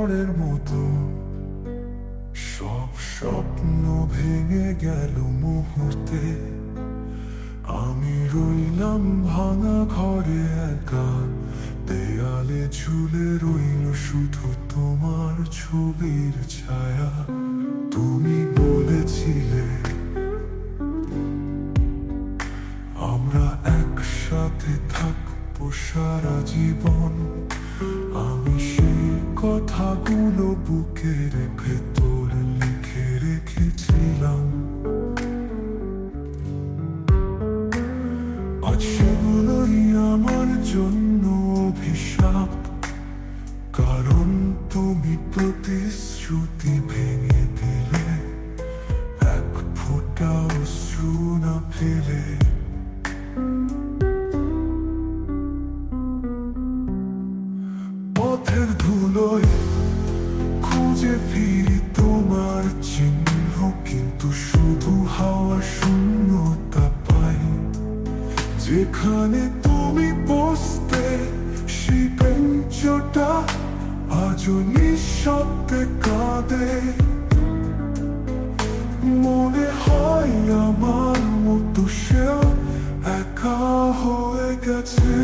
ঝড়ের মতো সব স্বপ্ন ভেঙে গেল মুহূর্তে। আমি রইলাম ভাঙা ঘরে একা, দেয়ালে ঝুলে রইল শুধু তোমার ছবির ছায়া। তুমি বলেছিলে আমরা একসাথে থাকবো সারা জীবন। আমি সেই কথাগুলো বুকের ভেতর লিখে রেখেছিলাম। আজ সেগুলোই আমার জন্য অভিশাপ, কারণ তুমি প্রতিশ্রুতি ভেঙে দিলে, এক ফোঁটা অশ্রু না ফেলে। পথের ধুলোয় খুঁজে ফিরি তোমার চিহ্ন, কিন্তু শুধু হাওয়া শূন্যতা পাই। যেখানে তুমি বসতে সেই বেঞ্চটা আজও নিঃশব্দে কাঁদে। মনে হয় আমার মতো সেও একা হয়ে গেছে।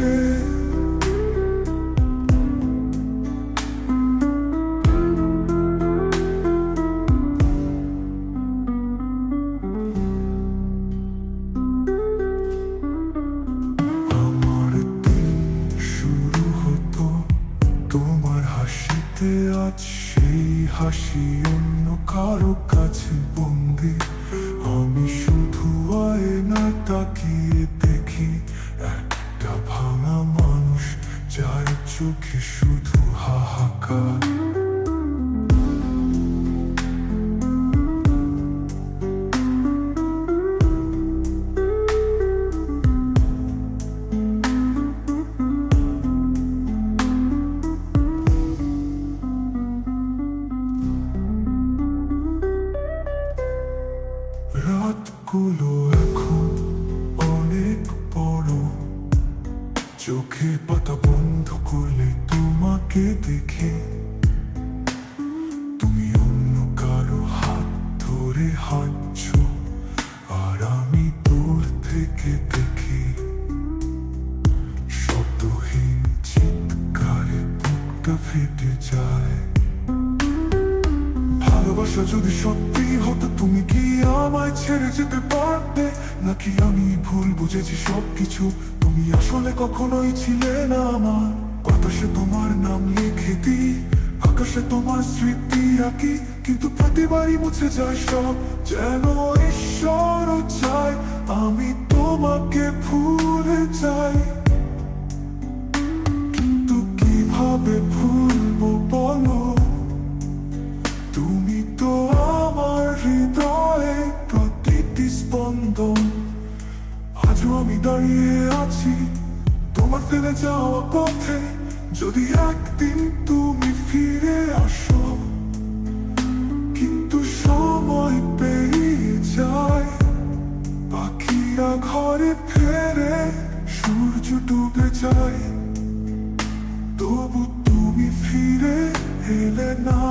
তোমার হাসিতে আজ সেই হাসি অন্য কারো কাছে বন্দি। আমি শুধু আয়নায় তাকিয়ে দেখি একটা ভাঙা মানুষ, যার চোখে শুধু হাহাকার। রাতগুলো এখন অনেক বড়, চোখে পাতা বন্ধ করলে তোমাকে দেখে। তুমি অন্য কারো হাত ধরে হাঁটছো, আর আমি দূর থেকে দেখি শব্দহীন চিৎকারে বুকটা ফেটে যায়। ভালোবাসা যদি সত্যি হতো, তুমি কি আমায় ছেড়ে যেতে পারতে? নাকি আমি ভুল বুঝেছি সবকিছু? তুমি আসলে কখনোই ছিলে না আমার। বাতাসে তোমার নাম লিখে দিই, আকাশে তোমার স্মৃতি আঁকি, কিন্তু প্রতিবারই মুছে যায় সব, যেন ঈশ্বর চায় আমি তোমাকে ভুলে যাই। কিন্তু কিভাবে ভুলবো বলো? তুমি তো আমার হৃদয়ে প্রতিটি স্পন্দন। আজও আমি দাঁড়িয়ে আছি তোমার ফেলে যাওয়া পথে। যদি একদিন তুমি ফিরে আসো, কিন্তু সময় পেরিয়ে যায়, পাখিরা ঘরে ফেরে, সূর্য ডুবে যায়, তবু তুমি ফিরে এলে না।